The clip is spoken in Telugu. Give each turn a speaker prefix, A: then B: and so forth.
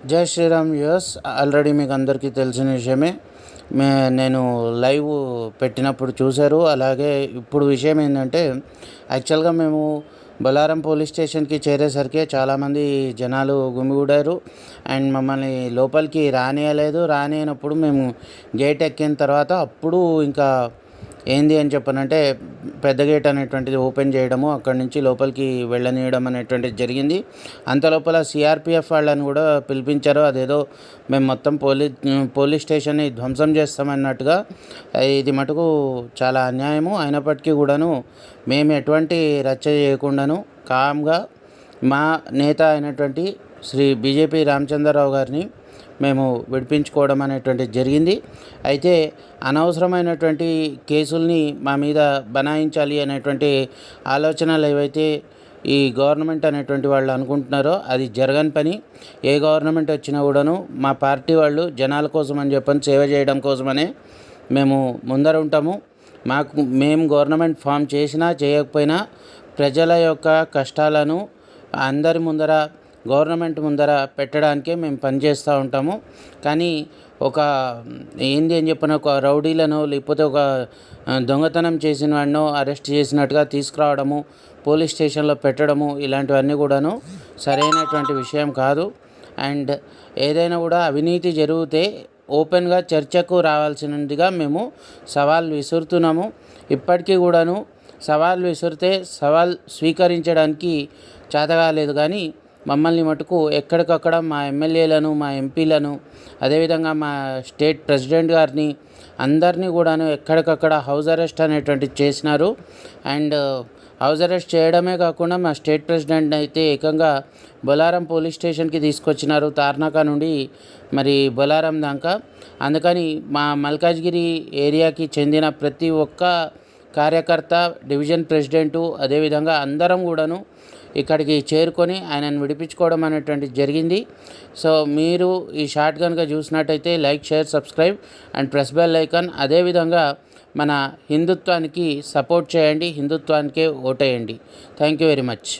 A: జై శ్రీరామ్ యూఎస్ ఆల్రెడీ మీకు అందరికీ తెలిసిన విషయమే. నేను లైవ్ పెట్టినప్పుడు చూశారు. అలాగే ఇప్పుడు విషయం ఏంటంటే, యాక్చువల్గా మేము బొలారం పోలీస్ స్టేషన్కి చేరేసరికి చాలామంది జనాలు గుమిగూడారు అండ్ మమ్మల్ని లోపలికి రానియలేదు. రానియనప్పుడు మేము గేట్ ఎక్కిన తర్వాత అప్పుడు ఇంకా ఏంది అని చెప్పనంటే, పెద్ద గేట్ అనేటువంటిది ఓపెన్ చేయడము, అక్కడి నుంచి లోపలికి వెళ్ళనీయడం అనేటువంటిది జరిగింది. అంతలోపల సిఆర్పిఎఫ్ వాళ్ళని కూడా పిలిపించారు. అదేదో మేము మొత్తం పోలీస్ స్టేషన్ని ధ్వంసం చేస్తామన్నట్టుగా. ఇది మటుకు చాలా అన్యాయము. అయినప్పటికీ కూడాను మేము ఎటువంటి రచ్చ చేయకుండాను కామ్గా మా నేత అయినటువంటి శ్రీ బీజేపీ రామచంద్రరావు గారిని మేము విడిపించుకోవడం అనేటువంటిది జరిగింది. అయితే అనవసరమైనటువంటి కేసుల్ని మా మీద బనాయించాలి అనేటువంటి ఆలోచనలు ఏవైతే ఈ గవర్నమెంట్ అనేటువంటి వాళ్ళు అనుకుంటున్నారో అది జరగని పని. ఏ గవర్నమెంట్ వచ్చినా కూడాను మా పార్టీ వాళ్ళు జనాల కోసం అని చెప్పని సేవ చేయడం కోసమనే మేము ముందర ఉంటాము. మేము గవర్నమెంట్ ఫామ్ చేసినా చేయకపోయినా ప్రజల యొక్క కష్టాలను అందరి ముందర, గవర్నమెంట్ ముందర పెట్టడానికే మేము పనిచేస్తూ ఉంటాము. కానీ ఒక ఏంది అని చెప్పిన ఒక రౌడీలను, లేకపోతే ఒక దొంగతనం చేసిన వాడినో అరెస్ట్ చేసినట్టుగా తీసుకురావడము, పోలీస్ స్టేషన్లో పెట్టడము, ఇలాంటివన్నీ కూడాను సరైనటువంటి విషయం కాదు. అండ్ ఏదైనా కూడా అవినీతి జరిగితే ఓపెన్గా చర్చకు రావాల్సినదిగా మేము సవాల్ విసురుతున్నాము. ఇప్పటికీ కూడాను సవాల్ విసిరితే సవాల్ స్వీకరించడానికి చేతగాలేదు. కానీ మమ్మల్ని మటుకు ఎక్కడికక్కడ మా ఎమ్మెల్యేలను, మా ఎంపీలను, అదేవిధంగా మా స్టేట్ ప్రెసిడెంట్ గారిని అందరినీ కూడాను ఎక్కడికక్కడ హౌస్ అరెస్ట్ అనేటువంటిది చేసినారు. అండ్ హౌస్ అరెస్ట్ చేయడమే కాకుండా మా స్టేట్ ప్రెసిడెంట్ అయితే ఏకంగా బొలారం పోలీస్ స్టేషన్కి తీసుకొచ్చినారు, తార్నాక నుండి మరి బొలారం దాకా. అందుకని మా మల్కాజ్గిరి ఏరియాకి చెందిన ప్రతి ఒక్క కార్యకర్త, డివిజన్ ప్రెసిడెంటు, అదేవిధంగా అందరం కూడాను ఇక్కడికి చేరుకొని ఆయనను విడిపించుకోవడం అనేటువంటిది జరిగింది. సో మీరు ఈ షార్ట్ కనుక చూసినట్టయితే like, share, subscribe and press bell icon. అదేవిధంగా మన హిందుత్వానికి సపోర్ట్ చేయండి, హిందుత్వానికే ఓటేయండి. Thank you very much.